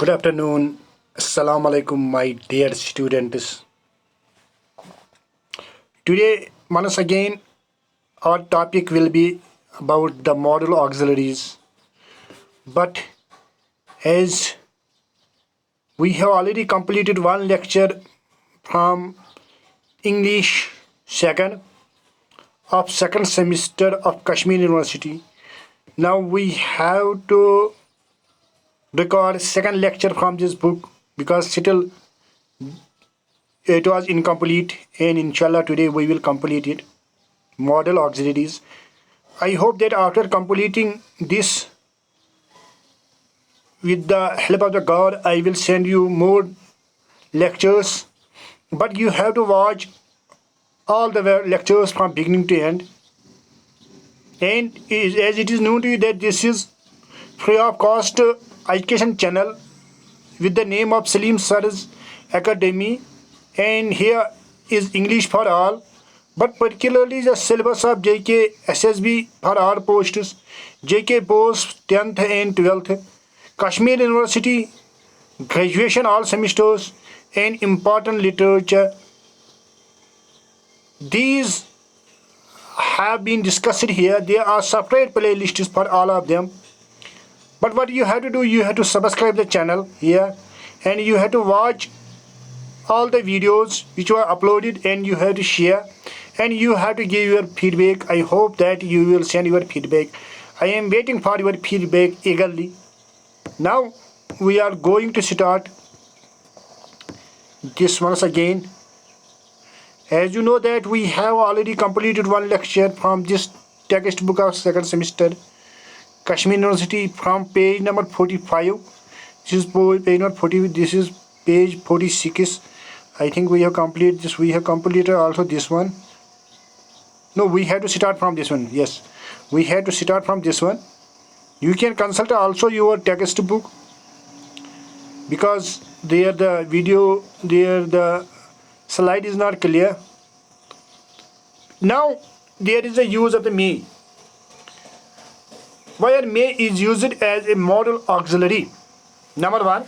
Good afternoon. Assalamu alaikum, my dear students. Today, once again, our topic will be about the model auxiliaries. But as we have already completed one lecture from English second of second semester of Kashmir University, now we have to record second lecture from this book because still it was incomplete, and inshallah today we will complete it. Model auxiliaries. I hope that after completing this, with the help of the God, I will send you more lectures, but you have to watch all the lectures from beginning to end. And as it is known to you that this is free of cost education channel with the name of Salim Sir's Academy, and here is English for all, but particularly the syllabus of JK SSB for all posts, JK post 10th and 12th, Kashmir University graduation all semesters, and important literature. These have been discussed here. There are separate playlists for all of them. But what you have to do, you have to subscribe the channel here, and you have to watch all the videos which were uploaded, and you have to share, and you have to give your feedback. I hope that you will send your feedback. I am waiting for your feedback eagerly. Now we are going to start this once again. As you know that we have already completed one lecture from this textbook of second semester Kashmir University from page number 45. This is page number 40. This is page 46. I think we have completed this. We have completed also this one. No, we have to start from this one. Yes, we have to start from this one. You can consult also your textbook because there the video, there the slide is not clear. Now there is the use of the may, where may is used as a model auxiliary. Number one,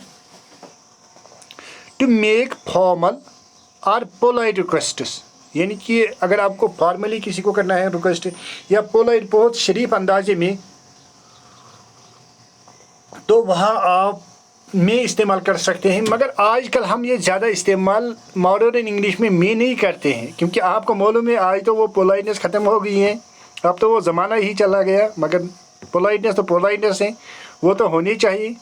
to make formal or polite requests. यानी कि अगर आपको formally किसी को करना है request या polite बहुत शरीफ अंदाजे में, तो वहाँ आप में इस्तेमाल कर सकते हैं। मगर आजकल हम ये ज़्यादा इस्तेमाल मॉडर्न इंग्लिश में मैं नहीं करते हैं, क्योंकि आपको मालूम है आज तो वो पोलाइटनेस ख़त्म हो गई है। अब तो वो ज़माना ही चला गया। मगर पोलाइटनेस तो पोलाइटनेस है, वो तो होनी चाहिए।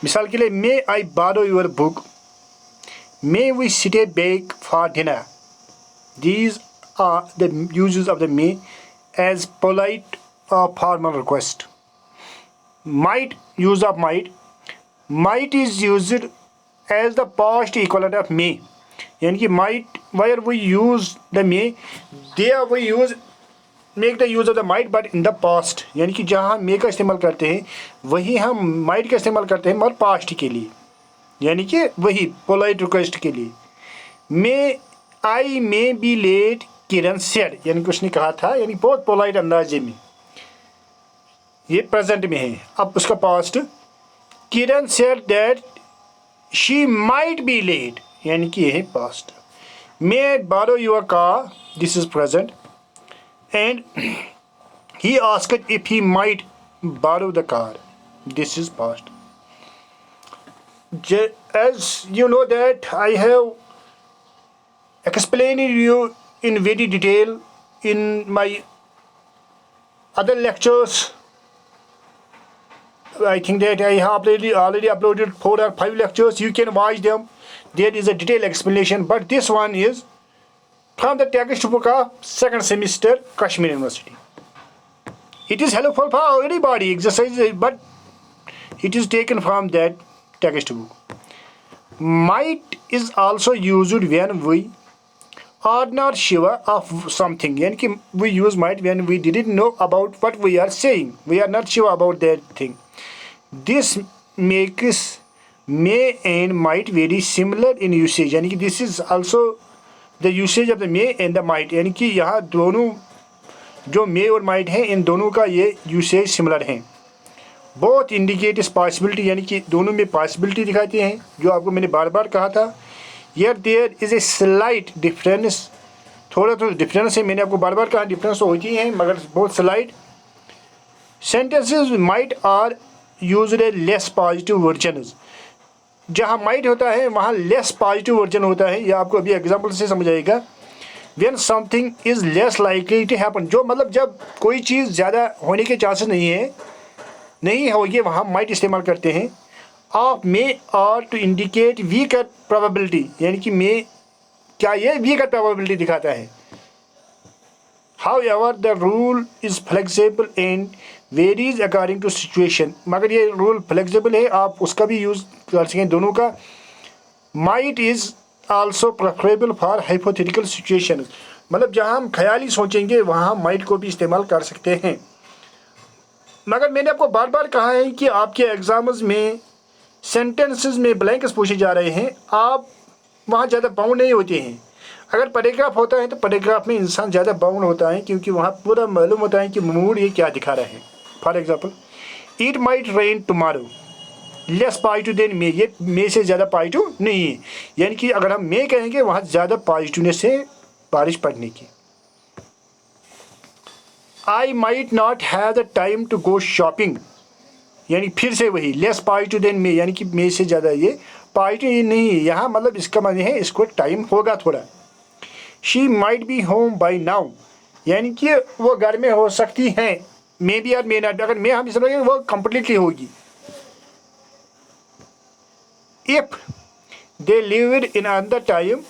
मिसाल के लिए, may I borrow your book, may we sit back for dinner. These are the uses of the may as polite or formal request. Might, use of might. Might is used as the past equivalent of may. यानी कि might, where we use the may, there we use make the use of the might but in the past. यानी कि जहाँ may का इस्तेमाल करते हैं वही हम might का इस्तेमाल करते हैं मगर past के लिए, यानी कि वही polite request के लिए. May I may be late, Kiran said, यानी कि उसने कहा था, यानी बहुत पोलाइट अंदाजे में, ये प्रेजेंट में है. अब उसका past, Kiran said that she might be late, यानी कि ये है past. May I borrow your car, this is present, and he asked if he might borrow the car, this is past. As you know that I have explained you in very detail in my other lectures. I think that I have already uploaded 4 or 5 lectures. You can watch them. There is a detailed explanation. But this one is from the textbook of second semester Kashmir University. It is helpful for everybody exercise, but it is taken from that textbook. Might is also used when we are not sure of something. यानी कि we use might when we didn't know about what we are saying. We are not sure about that thing. This makes may and might very similar in usage. यानी कि this is also the usage of the may and the might. यानी कि यहाँ दोनों जो may और might हैं, इन दोनों का ये usage similar है. बोथ इंडिकेट इस पॉसिबिलिटी, यानी कि दोनों में पॉसिबिलिटी दिखाते हैं, जो आपको मैंने बार बार कहा था। Yeah there is a slight difference, थोड़ा थोड़ा डिफरेंस है, मैंने आपको बार बार कहा डिफरेंस तो होती है मगर बहुत slight. Sentences might are used a less positive version, जहाँ माइट होता है वहाँ लेस पॉजिटिव वर्जन होता है। यह आपको अभी एग्जाम्पल से समझ आएगा। When something is less likely to happen, जो मतलब जब कोई चीज़ ज़्यादा होने के चांसेस नहीं होगी, वहाँ माइट इस्तेमाल करते हैं। ऑफ मे और टू इंडिकेट वीकर प्रोबेबिलिटी, यानी कि मे क्या ये वीकर प्रोबेबिलिटी दिखाता है। However the rule is flexible and varies according to situation, मगर ये रूल फ्लेक्सिबल है, आप उसका भी यूज़ कर सकें दोनों का। Might is also preferable for hypothetical situation, मतलब जहाँ हम ख्याली सोचेंगे वहाँ माइट को भी इस्तेमाल कर सकते हैं। मगर मैंने आपको बार बार कहा है कि आपके एग्जाम्स में सेंटेंसेस में ब्लैंक्स पूछे जा रहे हैं, आप वहाँ ज़्यादा बाउंड नहीं होते हैं। अगर पैराग्राफ होता है तो पैराग्राफ में इंसान ज़्यादा बाउंड होता है, क्योंकि वहाँ पूरा मालूम होता है कि मूड ये क्या दिखा रहा है। For example, it might rain tomorrow, less positive than may, ये मे से ज़्यादा पॉजिटिव नहीं है, यानी कि अगर हम मे कहेंगे वहाँ ज़्यादा पॉजिटिवनेस है बारिश पड़ने की। I might not have the time to go shopping, यानी फिर से वही लेस पॉजिटिव देन मे, यानी कि मे से ज़्यादा ये पॉजिटिव नहीं है यहाँ, मतलब इसका मतलब है इसको टाइम होगा थोड़ा। She might be home by now, यानी कि वो घर में हो सकती हैं, मे बी और मे नॉट, अगर मे हम इस तरह वो कंप्लीटली होगी। If they lived in another time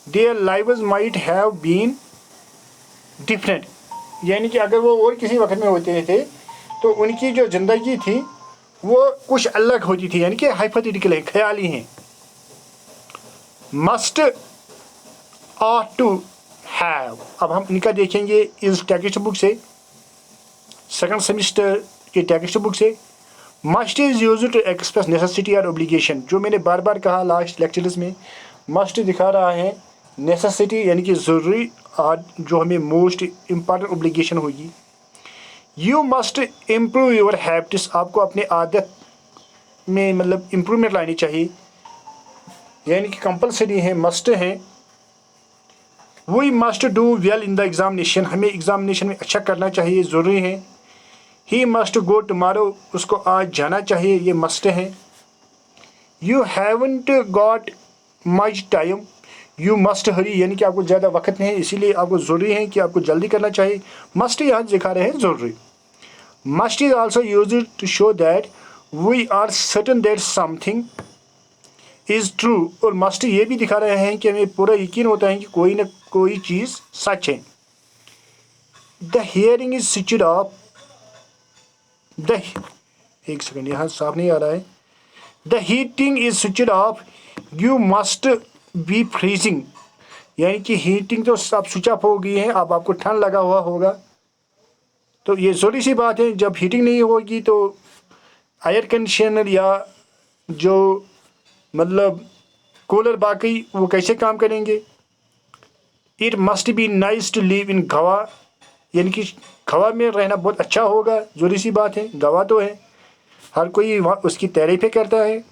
their lives might have been different, यानी कि अगर वो और किसी वक्त में होते थे तो उनकी जो ज़िंदगी थी वो कुछ अलग होती थी, यानी कि हाइपोथेटिकल है, ख्याली हैं। मस्ट ऑट टू हैव, अब हम इनका देखेंगे इस टेक्स्ट बुक से, सेकंड सेमेस्टर के टेक्स्ट बुक से। Must is used to express necessity और ओब्लिगेशन, जो मैंने बार बार कहा लास्ट लेक्चर्स में, मस्ट दिखा रहा है नेसेसिटी, यानी कि ज़रूरी, और जो हमें मोस्ट इम्पॉर्टेंट ओब्लिगेशन होगी। You must improve your habits, आपको अपने आदत में मतलब इम्प्रूवमेंट लानी चाहिए, यानी कि कंपलसरी है, मस्ट है। We must do well in the examination, हमें एग्जामिनेशन में अच्छा करना चाहिए, ज़रूरी है। ही मस्ट गो टुमारो, उसको आज जाना चाहिए, ये मस्ट है। You haven't got much time, you must hurry, यानी कि आपको ज़्यादा वक्त नहीं है, इसीलिए आपको ज़रूरी है कि आपको जल्दी करना चाहिए। मस्ट यहाँ दिखा रहे हैं ज़रूरी। Must is also use to show that we are certain that something is true, और मस्ट ये भी दिखा रहे हैं कि हमें पूरा यकीन होता है कि कोई ना कोई चीज़ सच है। The hearing is switched off, the, एक सेकंड यहाँ साफ नहीं आ रहा है। The heating is switched off, you must be freezing, यानी कि हीटिंग तो अब स्विच ऑफ हो गई है, अब आपको ठंड लगा हुआ होगा, तो ये ज़रूरी सी बात है। जब हीटिंग नहीं होगी तो एयर कंडीशनर या जो मतलब कूलर बाकी वो कैसे काम करेंगे। It must be nice to live in Goa, यानी कि गवा में रहना बहुत अच्छा होगा, ज़रूरी सी बात है। गवा तो है, हर कोई वहाँ उसकी तारीफ़ें करता है,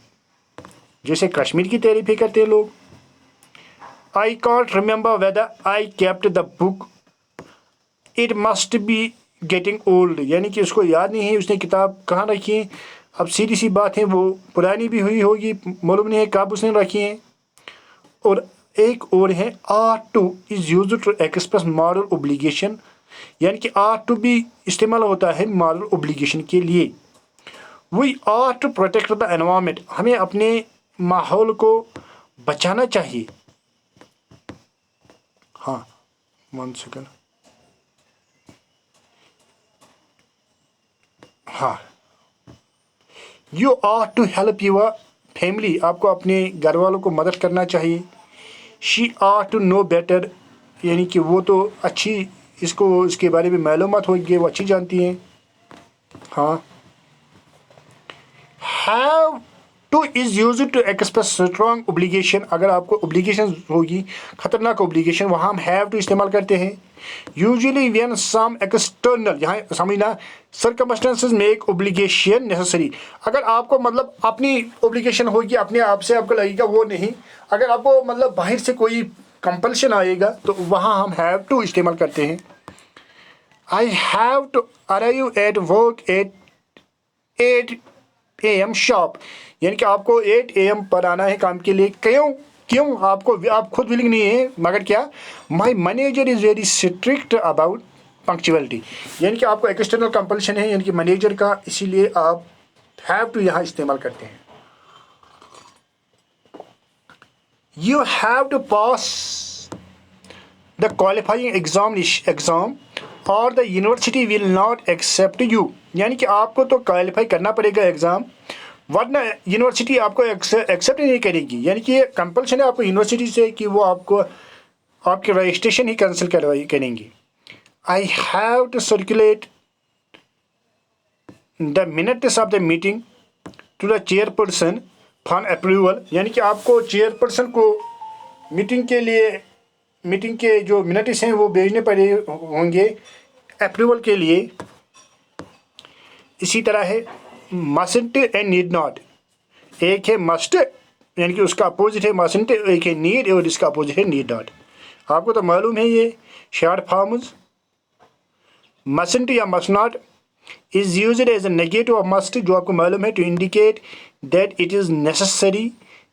जैसे कश्मीर की तारीफ़ें करते हैं लोग। I can't remember whether I kept the book, it must be getting old, यानी कि उसको याद नहीं है उसने किताब कहाँ रखी है। अब सीधी सी बात है, वो पुरानी भी हुई होगी, मालूम नहीं है कब उसने रखी है। और एक और है, are to is use to express moral obligation, यानी कि आर टू भी इस्तेमाल होता है मॉरल ओब्लिगेशन के लिए। We are to protect the environment, हमें अपने माहौल को बचाना चाहिए। हाँ, 1 सेकंड, हाँ, you are to help your family, आपको अपने घर वालों को मदद करना चाहिए। She are to know better, यानी कि वो तो अच्छी, इसको इसके बारे में मालूमात होगी, वो अच्छी जानती हैं। हाँ, have to is use to express strong obligation, अगर आपको ओब्लिगेशन होगी, खतरनाक ओब्लिगेशन, वहाँ हम हैव टू इस्तेमाल करते हैं। यूजुअली व्हेन सम एक्सटर्नल, यहाँ समझना, सर्कमस्टेंसेस मेक ओब्लिगेशन नेसेसरी, अगर आपको मतलब अपनी ओब्लिगेशन होगी, अपने आप से आपको लगेगा वो नहीं, अगर आपको मतलब बाहर से कोई कंपल्शन आएगा तो वहाँ हम हैव टू इस्तेमाल करते हैं। I have to arrive at work at 8 AM sharp, यानी कि आपको 8 AM पर आना है काम के लिए। क्यों आपको, आप खुद विलिंग नहीं है, मगर क्या, my manager is very strict about punctuality, यानी कि आपको एक्सटर्नल कंपल्शन है, यानी कि मैनेजर का, इसीलिए आप हैव टू यहाँ इस्तेमाल करते हैं। You have to pass the qualifying exam और the university will not accept you, यानी कि आपको तो क्वालिफाई करना पड़ेगा एग्ज़ाम, वरना यूनिवर्सिटी आपको एक्सेप्ट नहीं करेगी, यानी कि ये कंपल्शन है आपको यूनिवर्सिटी से कि वो आपको आपके रजिस्ट्रेशन ही कैंसिल करेंगी। I have to circulate the minutes of the meeting to the chairperson for approval, यानी कि आपको चेयरपर्सन को मीटिंग के जो मिनट्स हैं वो भेजने पड़े होंगे अप्रूवल के लिए। इसी तरह है मस्ट एंड नीड नॉट, एक है मस्ट यानी कि उसका अपोजिट है मस्ट, एक है नीड और इसका अपोजिट है नीड नॉट। आपको तो मालूम है ये शॉर्ट फॉर्म्स। मस्ट या must not is used as a negative of must, जो आपको मालूम है, to indicate that it is necessary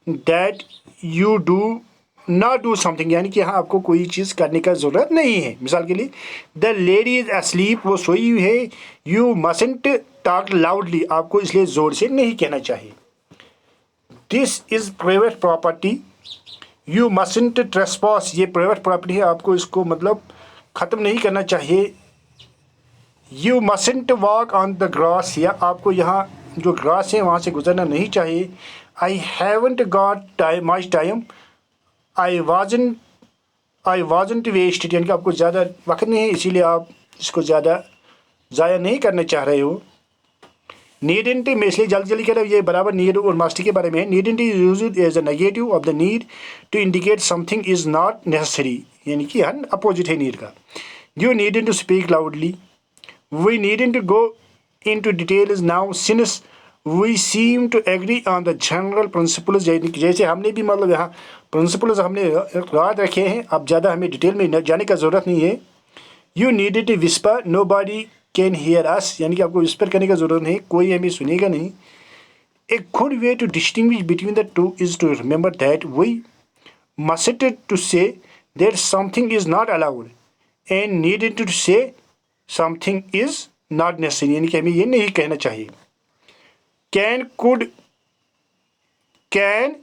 that you do not do something, यानी कि यहाँ आपको कोई चीज़ करने का ज़रूरत नहीं है। मिसाल के लिए द लेडी इज़ अस्लीप, वो सोई हुई है, यू मसंट टॉक लाउडली, आपको इसलिए ज़ोर से नहीं कहना चाहिए। This is private property, you mustn't trespass, ये प्राइवेट प्रॉपर्टी है, आपको इसको मतलब ख़त्म नहीं करना चाहिए। You mustn't walk on the grass, या आपको यहाँ जो ग्रास है वहाँ से गुजरना नहीं चाहिए। I haven't got much time, I wasn't wasted, यानी कि आपको ज़्यादा वक्त नहीं है, इसीलिए आप इसको ज़्यादा ज़ाया नहीं करना चाह रहे हो। नीडेंट में इसलिए जल्दी कह रहा हूँ, ये बराबर नीड और मस्ट के बारे में है। Needn't is used as a negative of the need to indicate something is not necessary, यानी कि हर अपोजिट है नीड का। You needn't to speak loudly, we needn't to go in to details now since we seem to agree on the general principles, जैसे हमने भी मतलब यहाँ प्रिंसिपल्स हमने याद रखे हैं, अब ज़्यादा हमें डिटेल में जाने का ज़रूरत नहीं है। You needed to whisper, nobody can hear us, यानी कि आपको विस्पर करने का ज़रूरत नहीं, कोई हमें सुनेगा नहीं। A good way to distinguish between the two is to remember that we must to say that something is not allowed and needed to say something is not necessary, यानी कि हमें ये नहीं कहना चाहिए। Can, could, can,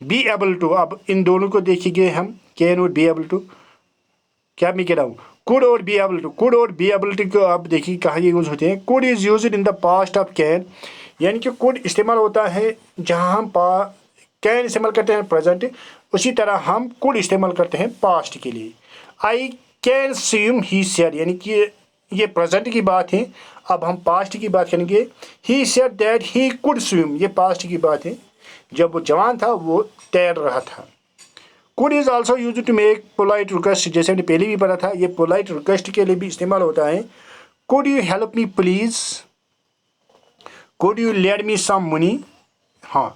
be able to, अब इन दोनों को देखेंगे हम, कैन और बी एबल टू। क्या मैं कह रहा हूँ, कुड और बी एबल टू, कुड और बी एबल टू को आप देखिए कहाँ ये यूज़ होते हैं। Could is used in the past of can, यानी कि कुड इस्तेमाल होता है जहाँ हम कैन इस्तेमाल करते हैं प्रेजेंट, उसी तरह हम कुड इस्तेमाल करते हैं पास्ट के लिए। I can swim he said, यानी कि ये प्रेजेंट की बात है, अब हम पास्ट की बात करेंगे। He said that he could swim, ये पास्ट की बात है, जब वो जवान था वो तैर रहा था। Could is also use to make polite request, जैसे हमने पहले भी पढ़ा था, ये पोलाइट रिक्वेस्ट के लिए भी इस्तेमाल होता है। Could you help me please, could you let me some money, हाँ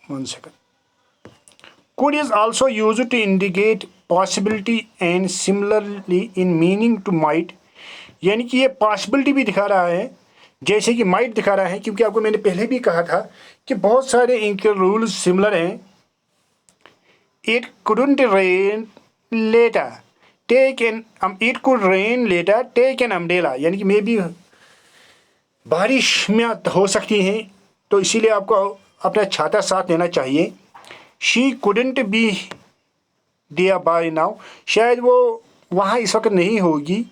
1 second. Could is also use to indicate possibility and similarly in meaning to might, यानी कि ये पॉसिबिलिटी भी दिखा रहा है जैसे कि माइट दिखा रहा है, क्योंकि आपको मैंने पहले भी कहा था कि बहुत सारे इनके रूल्स सिमिलर हैं। It couldn't rain later take an, it could rain later take an umbrella, यानी कि मे भी बारिश में हो सकती हैं, तो इसीलिए आपको अपना छाता साथ लेना चाहिए। She couldn't be there by now, शायद वो वहाँ इस वक्त नहीं होगी।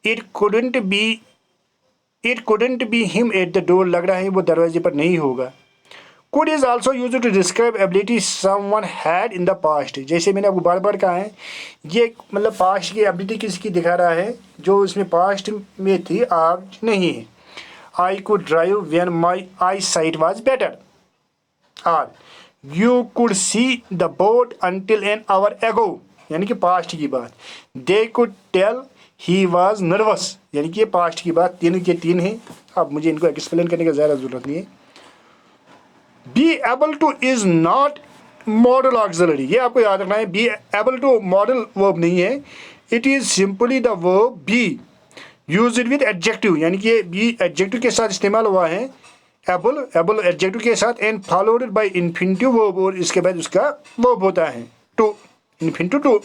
It couldn't be him at the door, लग रहा है वो दरवाजे पर नहीं होगा। Could is also use to describe ability someone had in the past, जैसे मैंने आपको बार बार कहा है, ये मतलब पास्ट की एबिलिटी किसकी दिखा रहा है, जो इसमें पास्ट में थी आज नहीं है। I could drive when my eyesight was better. Or you could see the boat until an hour ago, यानी कि पास्ट की बात. They could tell he was nervous, यानी कि ये पास्ट की बात. तीन के तीन है. अब मुझे इनको एक्सप्लेन करने की ज़्यादा ज़रूरत नहीं है. Be able to is not modal auxiliary, ये आपको याद रखना है. Be able to modal verb नहीं है. It is simply the verb be used with adjective, यानी कि ये be adjective के साथ इस्तेमाल हुआ है. able adjective के साथ and followed by infinitive verb, और इसके बाद उसका verb होता है to, infinitive to.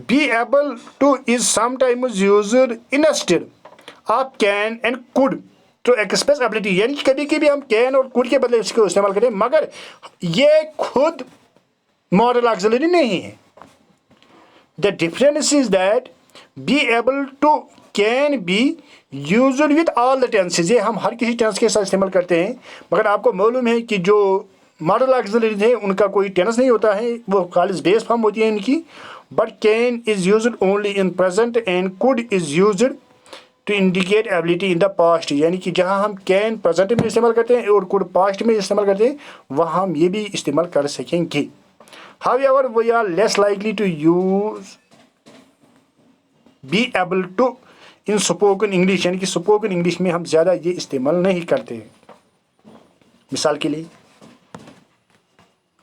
Be able to is sometimes used instead of can and could to express ability, यानी कि कभी कभी हम can और could के बदले इसको इस्तेमाल करते हैं, मगर ये खुद modal auxiliary नहीं है. The difference is that be able to can be used with all the tenses, ये हम हर किसी टेंस के साथ इस्तेमाल करते हैं. मगर आपको मालूम है कि जो मॉडल ऑक्सिलरी थे उनका कोई टेंस नहीं होता है, वो खाली बेस फॉर्म होती है इनकी. But can is used only in present and could is used to indicate ability in the past, यानी कि जहाँ हम कैन प्रेजेंट में इस्तेमाल करते हैं और कुड पास्ट में इस्तेमाल करते हैं, वहाँ हम ये भी इस्तेमाल कर सकेंगे. However, we are less likely to use be able to in spoken English, यानी कि spoken English में हम ज़्यादा ये इस्तेमाल नहीं करते हैं. मिसाल के लिए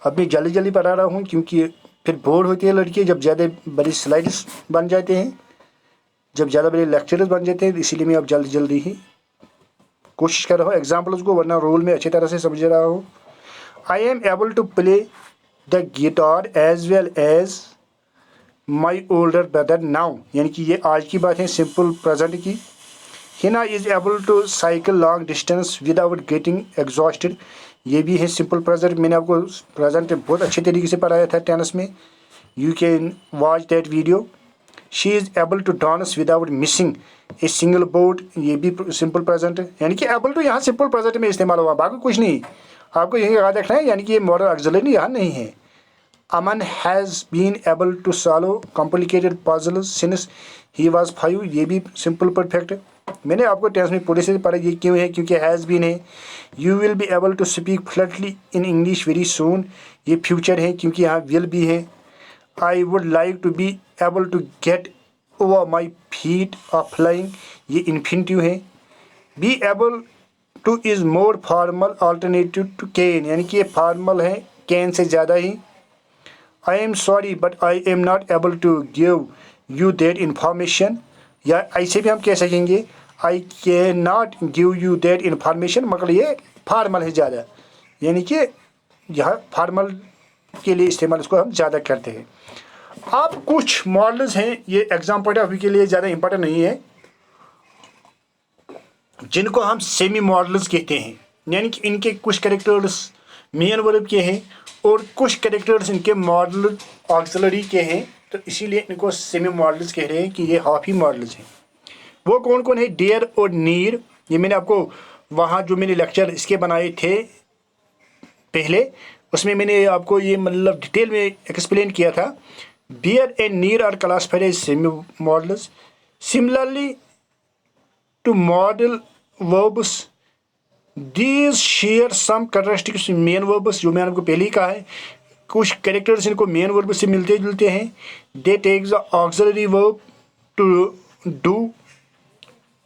अब मैं जल्दी जल्दी पढ़ा रहा हूँ क्योंकि फिर बोर होती है लड़की जब ज़्यादा बड़ी स्लाइड्स बन जाते हैं, जब ज़्यादा बड़े लेक्चर्स बन जाते हैं, इसीलिए मैं अब जल्दी जल्दी ही कोशिश कर रहा हूँ एग्जाम्पल्स को, वरना रोल में अच्छी तरह से समझ रहा हूँ. I am able to play the guitar as well as my older brother now, यानी कि ये आज की बात है सिंपल प्रेजेंट की. Hina is able to cycle long distance without getting exhausted, ये भी है सिंपल प्रेजेंट. मैंने आपको प्रेजेंट बहुत अच्छे तरीके से पढ़ाया था टेनिस में. You can watch that video. She is able to dance without missing a single beat, ये भी सिंपल प्रेजेंट है, यानी कि एबल टू यहाँ सिंपल प्रेजेंट में इस्तेमाल हुआ, बाकी कुछ नहीं. आपको यही याद रखना है, यानी कि ये मॉडल ऑक्सिलरी यहाँ नहीं है. Aman has been able to solve complicated puzzles since he was 5, ये भी सिंपल परफेक्ट. मैंने आपको टेंस में पूरे से पढ़ा, ये क्यों है, क्योंकि हैज़ बीन है. You will be able to speak fluently in English very soon, ये फ्यूचर है क्योंकि यहाँ विल भी है. I would like to be able to get over my feet of flying, ये इन्फिनिटिव है. Be able to is more formal alternative to can, यानी कि ये फॉर्मल है कैन से ज़्यादा ही. I am sorry but I am not able to give you that information, या ऐसे भी हम कह सकेंगे I can not give you that information, मगर ये फॉर्मल है ज़्यादा, यानी कि यह फॉर्मल के लिए इस्तेमाल इसको हम ज़्यादा करते हैं. आप कुछ मॉडल्स हैं, ये एग्जाम पॉइंट ऑफ व्यू के लिए ज़्यादा इंपॉर्टेंट नहीं है, जिनको हम सेमी मॉडल्स कहते हैं, यानी कि इनके कुछ कैरेक्टर्स मेन वर्ब के हैं और कुछ कैरेक्टर्स इनके मॉडल ऑक्सिलरी के हैं, तो इसीलिए इनको सेमी मॉडल्स कह रहे हैं कि ये हाफ ही मॉडल्स हैं. वो कौन कौन है, डेयर और नीर, ये मैंने आपको वहाँ जो मैंने लेक्चर इसके बनाए थे पहले, उसमें मैंने आपको ये मतलब डिटेल में एक्सप्लेन किया था. Dare and need are classified as semi modals. Similarly to modal verbs these share some characteristics main verbs, जो मैंने आपको पहले ही कहा है, कुछ कैरेक्टर्स इनको मेन वर्ब से मिलते जुलते हैं. They take the auxiliary verb to do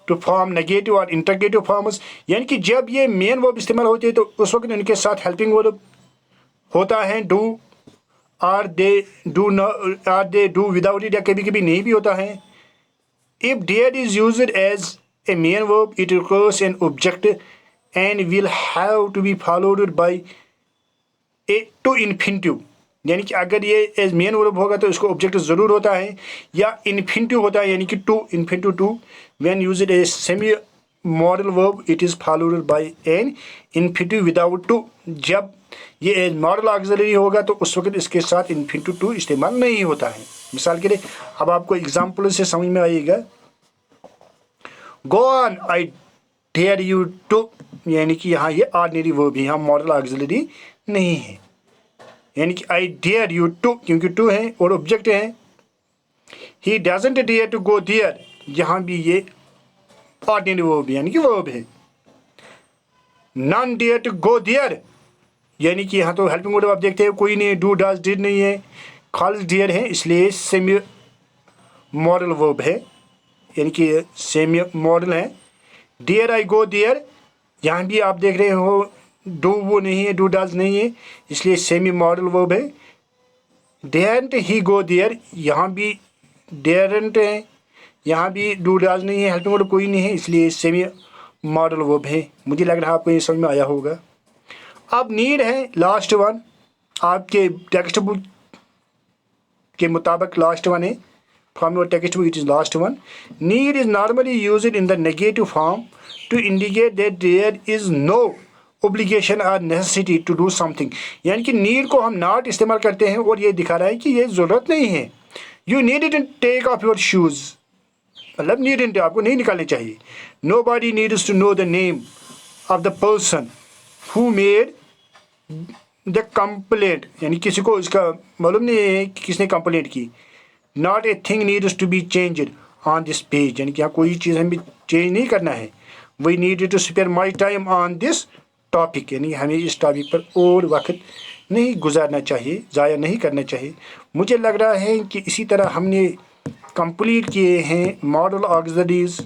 to form negative और इंटरगेटिव फॉर्म्स, यानी कि जब ये मेन वर्ब इस्तेमाल होते हैं तो उस वक्त इनके साथ हेल्पिंग वर्ब होता है do, or they do without it, या कभी कभी नहीं भी होता है. If dare is used as a main verb it requires an object and will have to be followed by a to infinitive, यानी कि अगर ये एज मेन वर्ब होगा तो इसको ऑब्जेक्ट ज़रूर होता है, या इन्फिनिटिव होता है, यानी कि to infinitive to. When used as semi modal verb it is followed by an infinitive without to. जब ये एज मॉडल ऑक्सिलरी होगा तो उस वक्त इसके साथ इन्फिनिटिव टू इस्तेमाल नहीं होता है. मिसाल के लिए अब आपको एग्जाम्पल से समझ में आएगा. Go on I dare you to, यानी कि यहाँ ये ऑर्डिनरी वर्ब है, यहाँ मॉडल ऑक्सिलरी नहीं है, यानी कि आई डेयर यू टू क्योंकि टू है और ऑब्जेक्ट है. He doesn't dare to go there, यहाँ भी ये ऑर्डिनरी वर्ब यानी कि वर्ब है। Non dare to go there यानी कि यहाँ तो हेल्पिंग वर्ब आप देखते हैं कोई नहीं, डू डज डिड नहीं है, खाली डेयर है, इसलिए सेमी मॉडल वर्ब है यानी कि सेमी मॉडल है। डेयर आई गो देयर यहाँ भी आप देख रहे हो डू वो नहीं है, डू डज नहीं है, इसलिए सेमी मॉडल वर्ब है। डेयरंट ही गो देयर यहाँ भी डेयरंट है, यहाँ भी डू डज नहीं है, हेल्पिंग वर्ब कोई नहीं है, इसलिए सेमी मॉडल वर्ब है। मुझे लग रहा है आपको ये समझ में आया होगा। अब नीड है लास्ट वन, आपके टेक्स्ट बुक के मुताबिक लास्ट वन है, from your text book it is last one. Need is normally used in the negative form to indicate that there is no obligation और नेसेसिटी टू डू समथिंग, यानी कि need को हम not इस्तेमाल करते हैं और ये दिखा रहा है कि ये ज़रूरत नहीं है। You need it take off your shoes, मतलब नीड इट आपको नहीं निकालने चाहिए। Nobody needs to know the name of the person who made the complaint, यानी किसी को इसका मालूम नहीं है कि किसने कंप्लेंट की। Not a thing needs to be changed on this page, यानी कि यहाँ कोई चीज़ हमें चेंज नहीं करना है। We need to spare my time on this topic, यानी हमें इस टॉपिक पर और वक्त नहीं गुजारना चाहिए, ज़ाया नहीं करना चाहिए। मुझे लग रहा है कि इसी तरह हमने कंप्लीट किए हैं model auxiliaries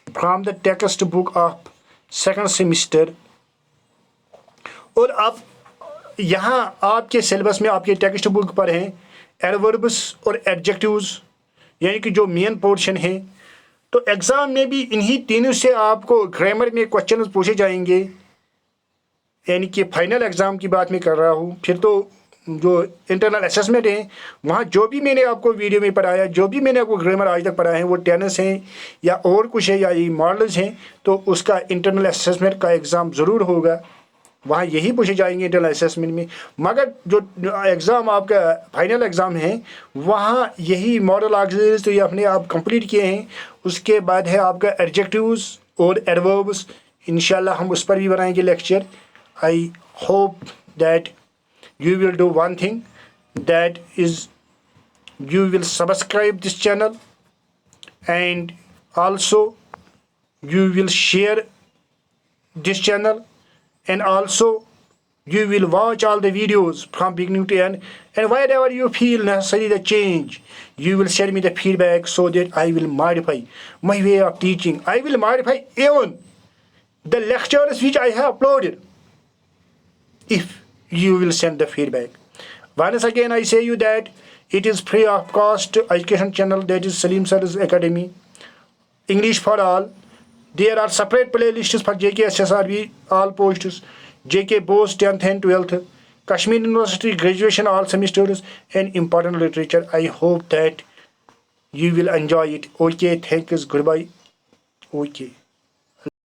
from the text book of second semester. और अब यहाँ आपके सिलेबस में आपके टेक्स्ट बुक पर हैं एडवर्ब्स और एडजेक्टिव्स, यानी कि जो मेन पोर्शन है। तो एग्ज़ाम में भी इन्हीं तीनों से आपको ग्रामर में क्वेश्चन पूछे जाएंगे, यानी कि फाइनल एग्ज़ाम की बात मैं कर रहा हूँ। फिर तो जो इंटरनल असेसमेंट है वहाँ जो भी मैंने आपको वीडियो में पढ़ाया, जो भी मैंने आपको ग्रामर आज तक पढ़ाया है, वो टेनिस हैं या और कुछ है या ये मॉडल्स हैं, तो उसका इंटरनल असेसमेंट का एग्ज़ाम ज़रूर होगा, वहाँ यही पूछे जाएंगे इंटरनल असेसमेंट में। मगर जो एग्ज़ाम आपका फाइनल एग्ज़ाम है वहाँ यही मॉडल ऑक्सिलरीज तो ये अपने आप कंप्लीट किए हैं। उसके बाद है आपका एडजेक्टिव्स और एडवर्ब्स, इंशाल्लाह हम उस पर भी बनाएंगे lecture. I hope that you will do one thing, that is you will subscribe this channel and also you will share this channel and also you will watch all the videos from beginning to end, and wherever you feel necessary the change you will send me the feedback so that I will modify my way of teaching. I will modify even the lectures which I have uploaded if you will send the feedback. Once again I say you that it is free of cost education channel, that is Salim Sir's Academy, English for all. There are separate playlists for JK SSRB all posts, JK both 10th and 12th, Kashmir University graduation all semesters, and important literature. I hope that you will enjoy it. Okay, thanks, goodbye. Okay.